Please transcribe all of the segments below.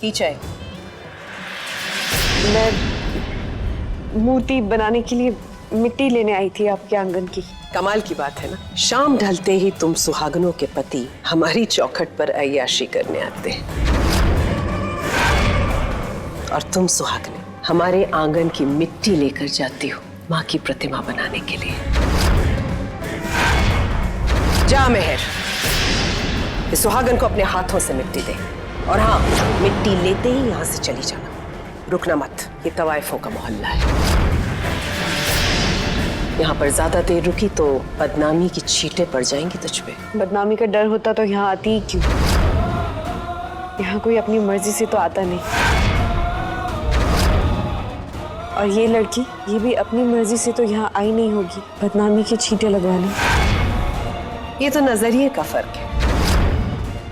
की चाय? मैं मूर्ति बनाने के लिए मिट्टी लेने आई थी आपके आंगन की। कमाल की बात है ना, शाम ढलते ही तुम सुहागनों के पति हमारी चौखट पर अय्याशी करने आते हैं और तुम सुहागने हमारे आंगन की मिट्टी लेकर जाती हो माँ की प्रतिमा बनाने के लिए। जा मेहर, इस सुहागन को अपने हाथों से मिट्टी दे, और हाँ, मिट्टी लेते ही यहाँ से चली जाना, रुकना मत। ये तवाइफों का मोहल्ला है, यहाँ पर ज्यादा देर रुकी तो बदनामी की छींटे पड़ जाएंगी तुझ पे। बदनामी का डर होता तो यहाँ आती ही क्यों? यहाँ कोई अपनी मर्जी से तो आता नहीं, और ये लड़की ये भी अपनी मर्जी से तो यहाँ आई नहीं होगी बदनामी की छींटे लगवाने। ये तो नजरिए का फर्क है,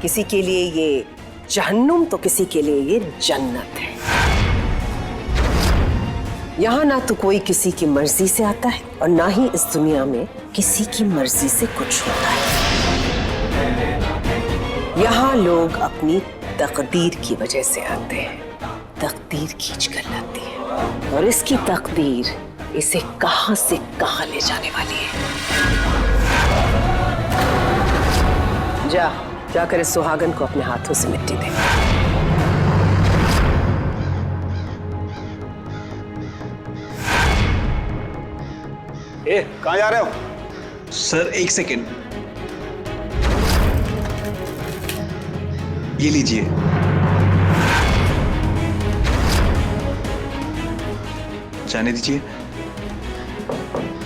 किसी के लिए ये जहन्नुम तो किसी के लिए ये जन्नत है। यहाँ ना तो कोई किसी की मर्जी से आता है और ना ही इस दुनिया में किसी की मर्जी से कुछ होता है। यहाँ लोग अपनी तकदीर की वजह से आते हैं, तकदीर खींच कर लाती है, और इसकी तकदीर इसे कहां से कहां ले जाने वाली है। जाकर इस सुहागन को अपने हाथों से मिट्टी दे। कहाँ जा रहे हो? सर 1 सेकेंड, ये लीजिए। जाने दीजिए।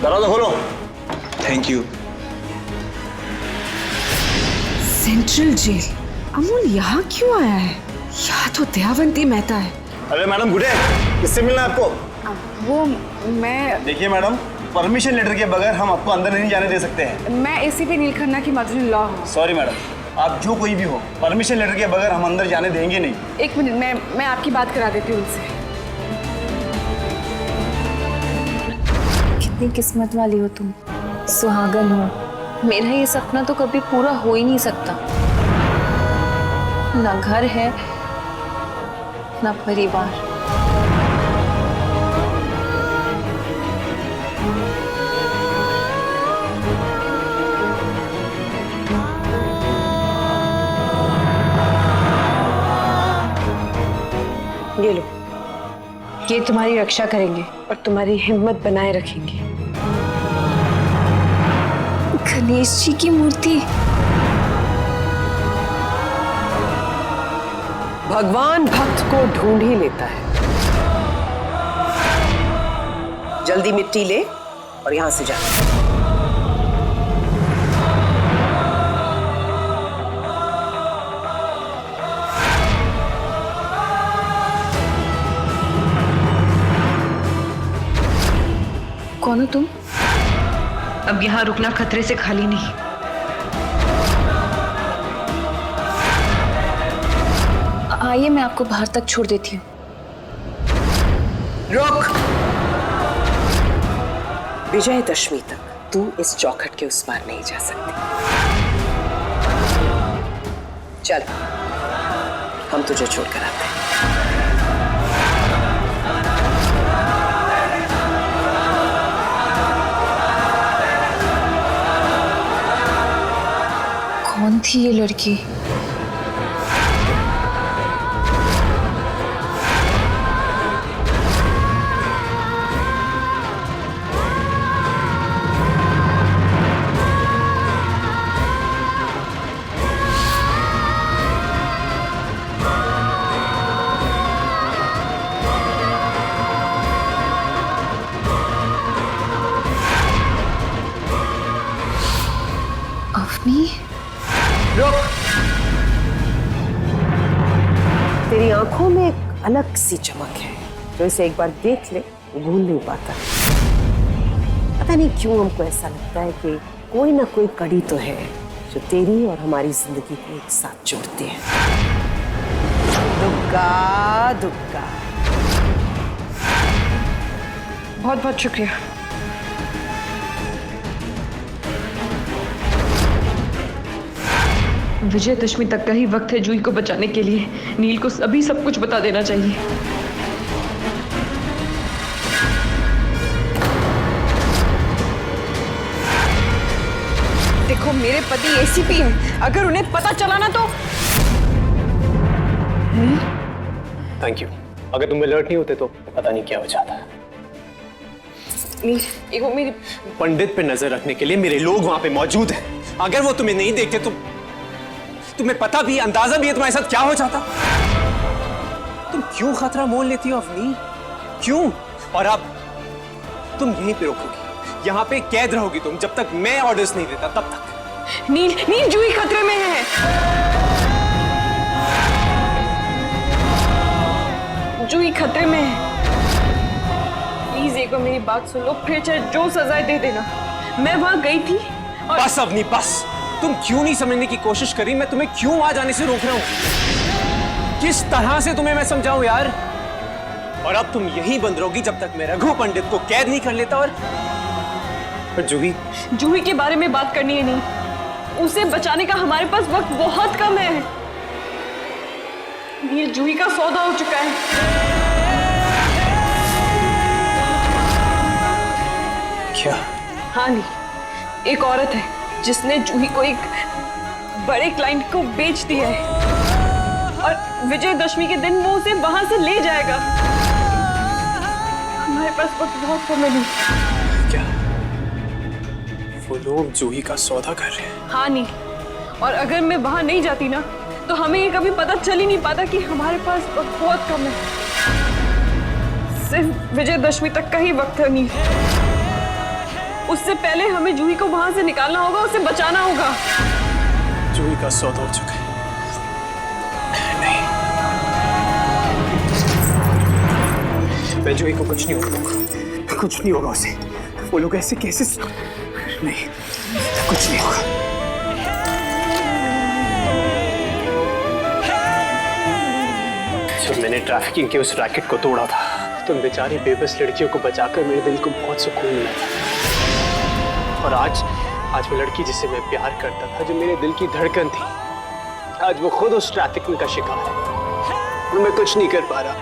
दरवाजा खोलो। Thank you. Central jail? Amul यहाँ क्यों आया है? यहाँ तो दयावंती मेहता है। अरे मैडम गुडे, किससे मिलना है आपको? वो मैं देखिए मैडम, परमिशन लेटर के बगैर हम आपको अंदर नहीं जाने दे सकते हैं। मैं एसीपी नील खन्ना की मदर इन लॉ हूँ। सॉरी मैडम, आप जो कोई भी हो, परमिशन लेटर के बगैर हम अंदर जाने देंगे नहीं। एक मिनट, मैं आपकी बात करा देती हूँ उनसे। कितनी किस्मत वाली हो तुम, सुहागन हो। मेरा ये सपना तो कभी पूरा हो ही नहीं सकता। ना घर है ना परिवार। ये लो, ये तुम्हारी रक्षा करेंगे और तुम्हारी हिम्मत बनाए रखेंगे। गणेश जी की मूर्ति। भगवान भक्त को ढूंढ ही लेता है। जल्दी मिट्टी ले और यहां से जा। कौन हो तुम? अब यहाँ रुकना खतरे से खाली नहीं। आइए, मैं आपको बाहर तक छोड़ देती हूँ। रोक! विजयदशमी तक तू इस चौखट के उस पार नहीं जा सकती। चल, हम तुझे छोड़कर आते हैं। कौन थी ये लड़की? अवनी? रुक! तेरी आंखों में एक अलग सी चमक है, जो इसे एक बार देख ले वो भूल नहीं पाता। पता नहीं क्यों हमको ऐसा लगता है कि कोई ना कोई कड़ी तो है जो तेरी और हमारी जिंदगी को एक साथ जोड़ती है। दुग्गा दुग्गा। बहुत बहुत शुक्रिया। विजयदशमी तक का ही वक्त है जूही को बचाने के लिए। नील को अभी सब कुछ बता देना चाहिए। देखो मेरे पति एसीपी हैं, अगर उन्हें पता चला ना तो। Thank you. अगर तुम अलर्ट नहीं होते तो पता नहीं क्या हो जाता। नील, एक वो मेरी पंडित पे नजर रखने के लिए मेरे लोग वहां पे मौजूद हैं। अगर वो तुम्हें नहीं देखते तो तुम्हें पता भी, अंदाजा भी है तुम्हारे साथ क्या हो जाता। तुम क्यों खतरा मोल लेती हो अवनी? क्यों? और अब तुम यहीं पे रुकोगी, यहाँ पे कैद रहोगी तुम जब तक मैं ऑर्डर्स नहीं देता, तब तक। नील, नील जूही खतरे में है। जूही खतरे में है। प्लीज एक बार मेरी बात सुन लो, फिर चाहे जो सजाए दे देना। मैं वहां गई थी और... बस अवनी बस। तुम क्यों नहीं समझने की कोशिश करी? मैं तुम्हें क्यों वहां जाने से रोक रहा हूं? किस तरह से तुम्हें मैं समझाऊं यार? और अब तुम यहीं बंद रहोगी जब तक मैं रघु पंडित को कैद नहीं कर लेता। और जूही, जूही के बारे में बात करनी है नहीं। उसे बचाने का हमारे पास वक्त बहुत कम है। ये जूही का सौदा हो चुका है। क्या? हाँ नहीं, एक औरत है जिसने जूही को एक बड़े क्लाइंट को बेच दिया है और विजयदशमी के दिन वो उसे वहां से ले जाएगा। हमारे पास वक्त बहुत कम है। क्या वो लोग जूही का सौदा कर रहे हैं? हाँ नहीं, और अगर मैं वहां नहीं जाती ना तो हमें ये कभी पता चल ही नहीं पाता कि हमारे पास वक्त बहुत कम है। सिर्फ विजयदशमी तक का ही वक्त है। नहीं, उससे पहले हमें जूही को वहां से निकालना होगा, उसे बचाना होगा। जूही का सौदा हो चुका है। नहीं, मैं जूही को कुछ नहीं होगा, कुछ नहीं होगा उसे। वो लोग ऐसे कैसे? नहीं, कुछ नहीं होगा। जब मैंने ट्रैफिकिंग के उस रैकेट को तोड़ा था तो बेचारी बेबस लड़कियों को बचाकर मेरे दिल को बहुत सुकून मिला था। और आज वो लड़की जिसे मैं प्यार करता था, जो मेरे दिल की धड़कन थी, आज वो खुद उस ट्रैफिकिंग का शिकार है। और मैं कुछ नहीं कर पा रहा।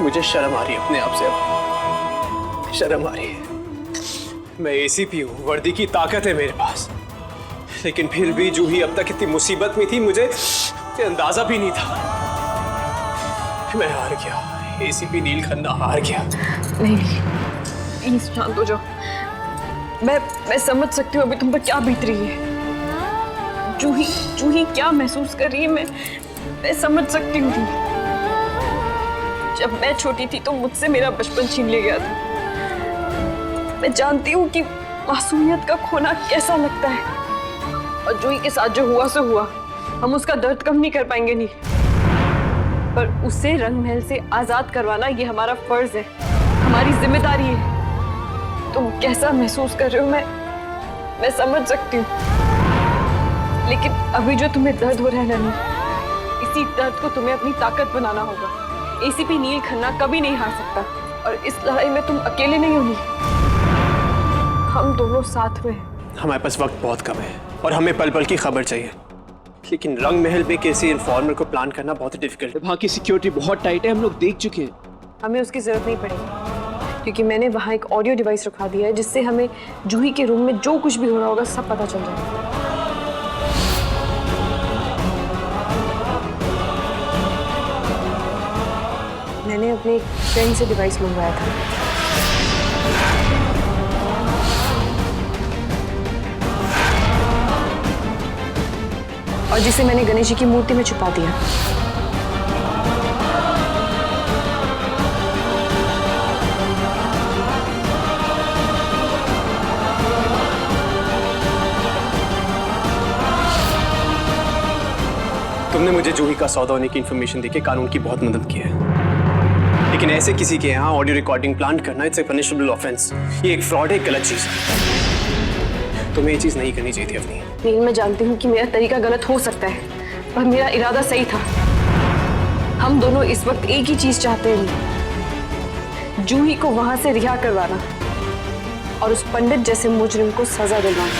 मुझे शर्म आ रही है अपने आप से। शर्म आ रही है। मैं एसीपी हूँ, वर्दी की ताकत है मेरे पास, लेकिन फिर भी जूही अब तक इतनी मुसीबत में थी, मुझे अंदाजा भी नहीं था। मैं हार गया। एसीपी नील खन्ना हार गया। नहीं, प्लीज शांत हो जाओ। मैं समझ सकती हूँ अभी तुम पर क्या बीत रही है। जूही क्या महसूस कर रही है, मैं समझ सकती हूँ। जब मैं छोटी थी तो मुझसे मेरा बचपन छीन लिया गया था। मैं जानती हूँ कि मासूमियत का खोना कैसा लगता है। और जूही के साथ जो हुआ सो हुआ, हम उसका दर्द कम नहीं कर पाएंगे। नहीं, पर उसे रंग महल से आजाद करवाना ये हमारा फर्ज है, हमारी जिम्मेदारी है। तुम कैसा महसूस कर रहे हो मैं समझ सकती हूँ, लेकिन अभी जो तुम्हें दर्द हो रहा है ना, इसी दर्द को तुम्हें अपनी ताकत बनाना होगा। एसीपी नील खन्ना कभी नहीं हार सकता, और इस लड़ाई में तुम अकेले नहीं होगी, हम दोनों साथ में हैं। हमारे पास वक्त बहुत कम है और हमें पल पल की खबर चाहिए, लेकिन रंग महल में किसी इन्फॉर्मर को प्लान करना बहुत डिफिकल्ट है। वहाँ की सिक्योरिटी बहुत टाइट है, हम लोग देख चुके हैं। हमें उसकी जरूरत नहीं पड़ेगी, क्योंकि मैंने वहाँ एक ऑडियो डिवाइस रखवा दिया है, जिससे हमें जूही के रूम में जो कुछ भी हो रहा होगा सब पता चल जाएगा। मैंने अपने एक फ्रेंड से डिवाइस मंगवाया था। और जिसे मैंने गणेश जी की मूर्ति में छुपा दिया। तुमने मुझे जूही का सौदा होने की इंफॉर्मेशन देके कानून की बहुत मदद की है, लेकिन ऐसे किसी के यहाँ ऑडियो रिकॉर्डिंग प्लान करना इट्स ए पनिशेबल ऑफेंस। ये एक फ्रॉड है, गलत चीज है। तुम्हें ये चीज नहीं करनी चाहिए थी अपनी। नील, मैं जानती हूँ कि मेरा तरीका गलत हो सकता है, पर मेरा इरादा सही था। हम दोनों इस वक्त एक ही चीज चाहते हैं, जूही को वहां से रिहा करवाना और उस पंडित जैसे मुजरिम को सजा दिलवाना।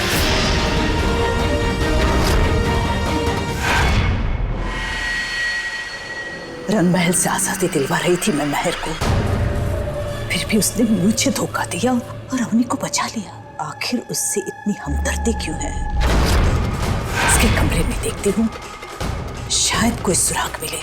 रंग महल से आजादी दिलवा रही थी मैं महर को, फिर भी उसने मुझे धोखा दिया और अवनी को बचा लिया। आखिर उससे इतनी हमदर्दी क्यों है? उसके कमरे में देखती हूँ, शायद कोई सुराग मिले।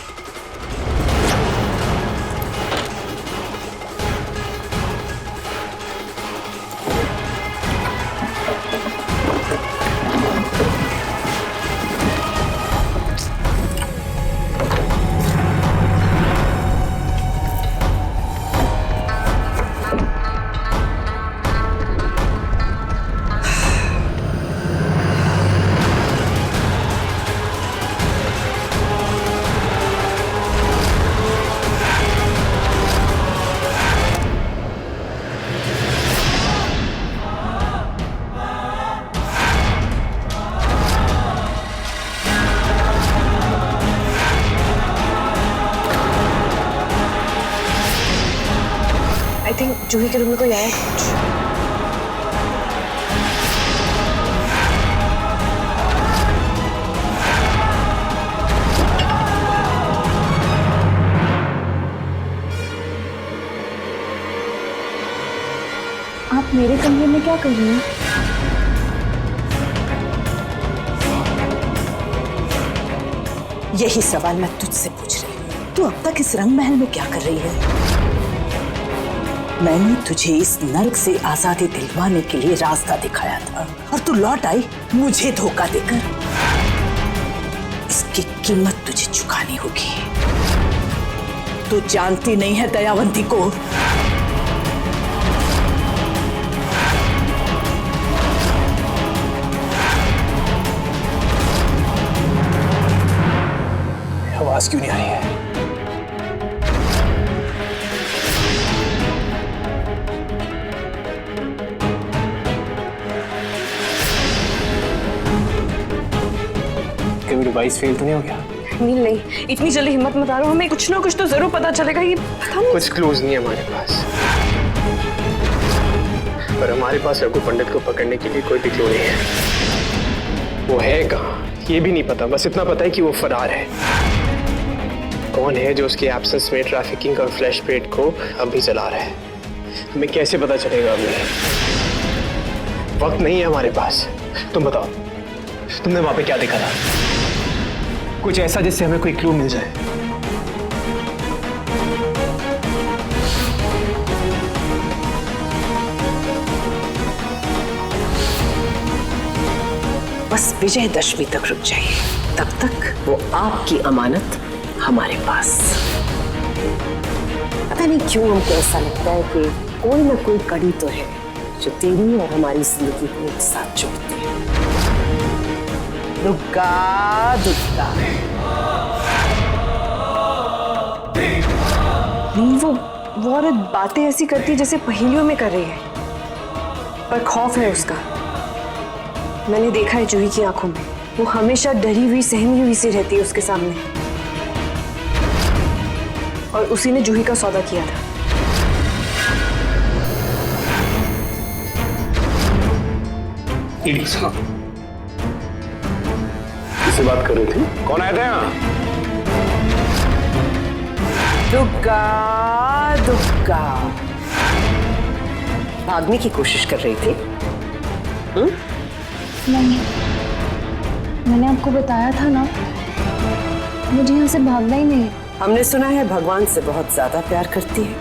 आई थिंक जूही के रूम में कोई आया है। आप मेरे कमरे में क्या कर रही हैं? यही सवाल मैं तुझसे पूछ रही हूँ। तू अब तक इस रंग महल में क्या कर रही है? मैंने तुझे इस नर्क से आजादी दिलवाने के लिए रास्ता दिखाया था और तू लौट आई मुझे धोखा देकर। इसकी कीमत तुझे चुकानी होगी। तू जानती नहीं है दयावंती को। आवाज क्यों नहीं आ रही है? कभी डिवाइस फेल तो नहीं हो गया? नील नहीं, इतनी जल्दी हिम्मत मत हारो, हमें कुछ ना कुछ तो जरूर पता चलेगा। ये पता नहीं, कुछ क्लूज नहीं है हमारे पास, पर हमारे पास रघु पंडित को पकड़ने के लिए कोई भी क्लू नहीं है। वो है कहाँ ये भी नहीं पता, बस इतना पता है कि वो फरार है। कौन है जो उसके एब्सेंस में ट्रैफिकिंग और फ्लैश पेड को अभी चला रहा है, हमें कैसे पता चलेगा? अभी वक्त नहीं है हमारे पास। तुम बताओ, तुमने वहां पे क्या देखा था? कुछ ऐसा जिससे हमें कोई क्लू मिल जाए। बस विजयदशमी तक रुक जाइए, तब तक वो आपकी अमानत हमारे पास। पता नहीं क्यों हमको ऐसा लगता है कि कोई ना कोई कड़ी तो है जो तेरी और हमारी जिंदगी को एक साथ जोड़ती है। दुर्गा दुर्गा। नील वो औरत बातें ऐसी करती है जैसे पहेलियों में कर रही है, पर खौफ है उसका। मैंने देखा है जूही की आंखों में, वो हमेशा डरी हुई सहमी हुई सी रहती है उसके सामने, और उसी ने जूही का सौदा किया था। किससे बात कर रही थी? कौन आया था यहाँ? दुर्गा दुर्गा। भागने की कोशिश कर रही थी? नहीं, मैंने आपको बताया था ना, मुझे यहाँ से भागना ही नहीं। हमने सुना है भगवान से बहुत ज्यादा प्यार करती है।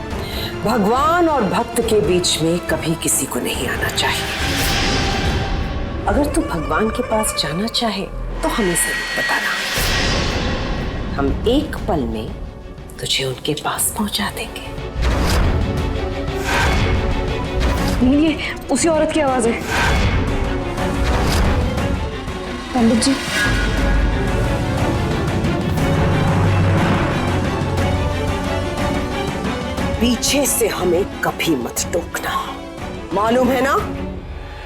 भगवान और भक्त के बीच में कभी किसी को नहीं आना चाहिए। अगर तू भगवान के पास जाना चाहे तो हमें जरूर बताना, हम एक पल में तुझे उनके पास पहुंचा देंगे। ये उसी औरत की आवाज है। पंडित जी, पीछे से हमें कभी मत टोकना, मालूम है ना?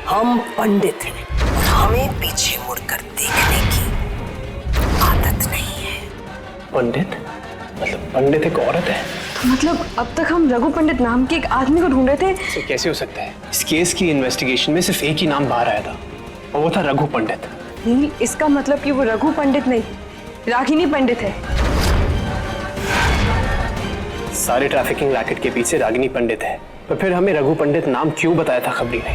हम पंडित हैं और हमें पीछे मुड़कर देखने की आदत नहीं है। पंडित? मतलब पंडित एक औरत है? तो मतलब अब तक हम रघु पंडित नाम के एक आदमी को ढूंढ रहे थे। तो कैसे हो सकता है? इस केस की इन्वेस्टिगेशन में सिर्फ एक ही नाम बाहर आया था और वो था रघु पंडित। नहीं, इसका मतलब कि वो रघु पंडित नहीं, रागिनी पंडित है। सारे ट्रैफिकिंग रैकेट के पीछे रागिनी पंडित है, पर फिर हमें रघु पंडित नाम क्यों बताया था खबरी ने?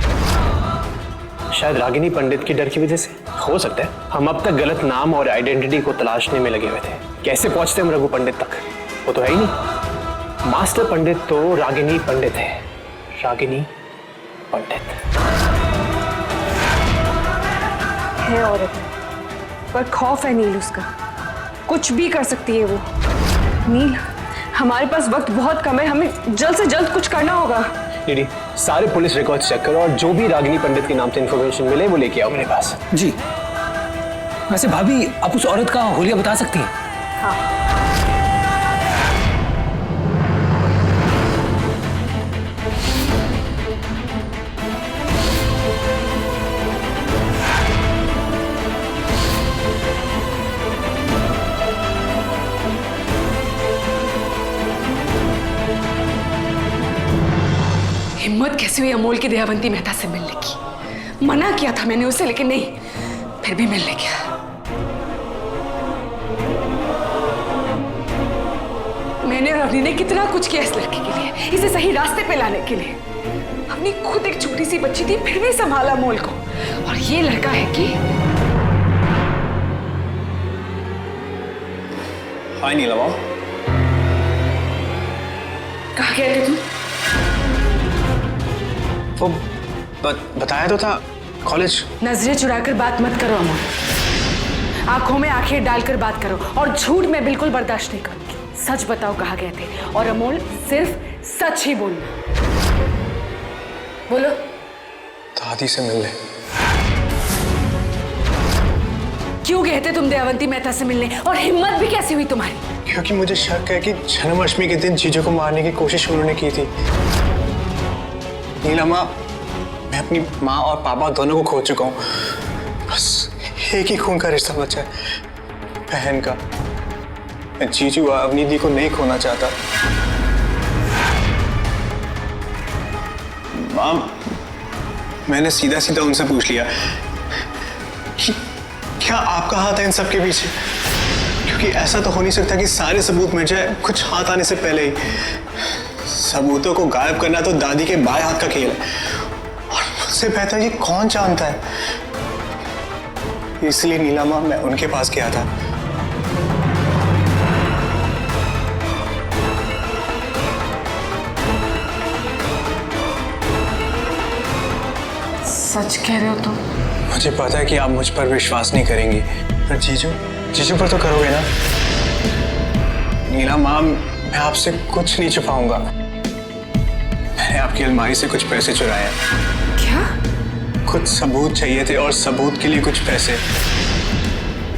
शायद रागिनी पंडित की डर की वजह से हो सकता है। हम अब तक गलत नाम और आइडेंटिटी को तलाशने में लगे हुए थे। कैसे पहुंचते हम रघु पंडित तक? वो तो है ही नहीं। मास्टर पंडित तो रागिनी पंडित है। रागिनी पंडित है औरत, पर खौफ है नील उसका। कुछ भी कर सकती है वो। नील, हमारे पास वक्त बहुत कम है, हमें जल्द से जल्द कुछ करना होगा। दीदी, सारे पुलिस रिकॉर्ड चेक करो और जो भी रागिनी पंडित के नाम से इन्फॉर्मेशन मिले वो लेके आओ मेरे पास। जी। वैसे भाभी, आप उस औरत का हुलिया बता सकती हैं? हाँ। हिम्मत कैसे हुई अमोल की दयावंती मेहता से मिलने की? मना किया था मैंने उसे, लेकिन नहीं, फिर भी मिलने गया। मैंने और अवनी ने कितना कुछ किया इस लड़के के लिए, इसे सही रास्ते पे लाने के लिए। अवनी खुद एक छोटी सी बच्ची थी, फिर भी संभाला अमोल को, और ये लड़का है कि हाय नीलम, कहाँ गए थे तुम? वो बताया तो था, कॉलेज। नजरें चुराकर बात मत करो अमोल, आंखों में आंखें डालकर बात करो, और झूठ मैं बिल्कुल बर्दाश्त नहीं करूंगी। सच बताओ कहाँ गए थे, और अमोल सिर्फ सच ही बोलना। बोलो। दादी से मिलने। क्यों गए थे तुम दयावंती मेहता से मिलने, और हिम्मत भी कैसी हुई तुम्हारी? क्योंकि मुझे शक है कि जन्माष्टमी के दिन जीजू को मारने की कोशिश उन्होंने की थी। नीलम, मैं अपनी माँ और पापा दोनों को खो चुका हूँ। बस एक ही खून का रिश्ता बचा है, बहन का। मैं जीजू और अवनी दी को नहीं खोना चाहता। माँ, मैंने सीधा सीधा उनसे पूछ लिया कि क्या आपका हाथ है इन सब के पीछे? क्योंकि ऐसा तो हो नहीं सकता कि सारे सबूत मिल जाए कुछ हाथ आने से पहले ही। सबूतों को गायब करना तो दादी के बाएं हाथ का खेल है, और मुझसे बेहतर ये कौन जानता है। इसलिए नीलामा, मैं उनके पास गया था। सच कह रहे हो तुम? मुझे पता है कि आप मुझ पर विश्वास नहीं करेंगी, पर जीजू पर तो करोगे ना? नीलामा, मैं आपसे कुछ नहीं छुपाऊंगा। मैंने आपकी अलमारी से कुछ पैसे चुराए। क्या? कुछ सबूत चाहिए थे, और सबूत के लिए कुछ पैसे।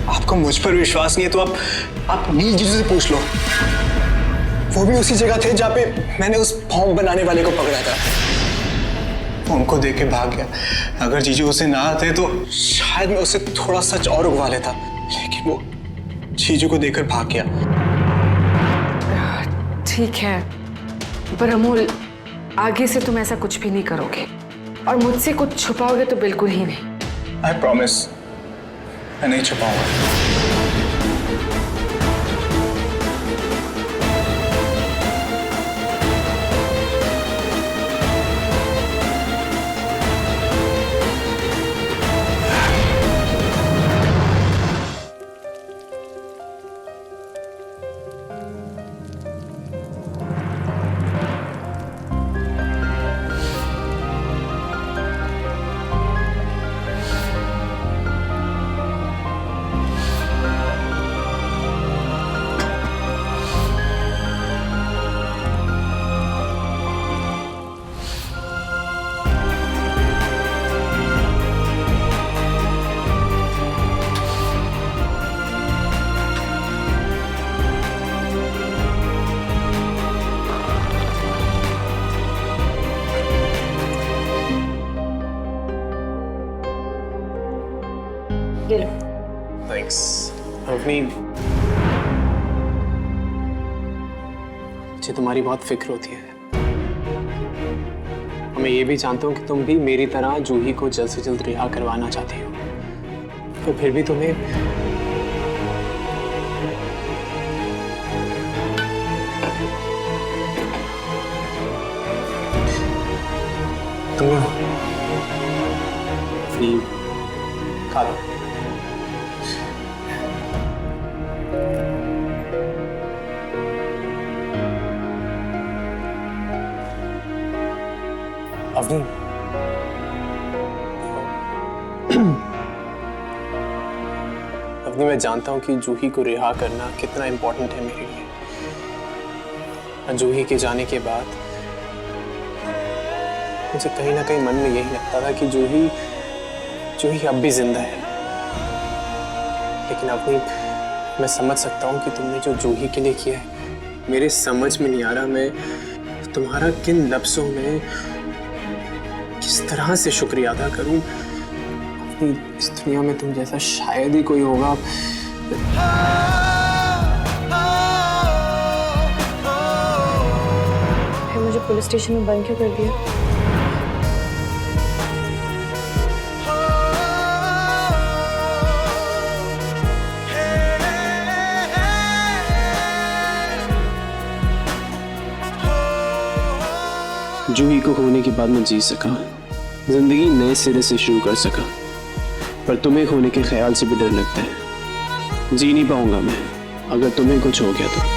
आपको मुझ पर विश्वास नहीं है तो आप नील जीजू से पूछ लो। वो भी उसी जगह थे जहाँ पे मैंने उस फॉर्म बनाने वाले को पकड़ा था। वो उनको देख के भाग गया। अगर जीजू उसे ना आते तो शायद मैं उसे थोड़ा सच और उगवा लेता, लेकिन वो जीजू को देखकर भाग गया। ठीक है, पर अमोल, आगे से तुम ऐसा कुछ भी नहीं करोगे, और मुझसे कुछ छुपाओगे तो बिल्कुल ही नहीं। आई प्रॉमिस, मैं नहीं छुपाऊंगा। ये लो। थैंक्स। अवनी, मुझे तुम्हारी बहुत फिक्र होती है, और मैं ये भी जानता हूँ कि तुम भी मेरी तरह जूही को जल्द से जल्द रिहा करवाना चाहती हो, तो फिर भी तुम्हें तुम खा लो। अवनी, अवनी, मैं जानता हूं कि जूही को रिहा करना कितना इम्पोर्टेंट है मेरे लिए। जूही के जाने के बाद मुझे कहीं ना कहीं मन में यही लगता था कि जूही अब भी जिंदा है। लेकिन अवनी, मैं समझ सकता हूँ कि तुमने जो जूही के लिए किया है, मेरे समझ में नहीं आ रहा मैं तुम्हारा किन लफ्जों में किस तरह से शुक्रिया अदा करूं। अपनी इस दुनिया में तुम जैसा शायद ही कोई होगा। फिर मुझे पुलिस स्टेशन में बंद क्यों कर दिया? जूही को खोने के बाद मैं जी सका, जिंदगी नए सिरे से शुरू कर सका, पर तुम्हें खोने के ख्याल से भी डर लगता है। जी नहीं पाऊंगा मैं अगर तुम्हें कुछ हो गया तो।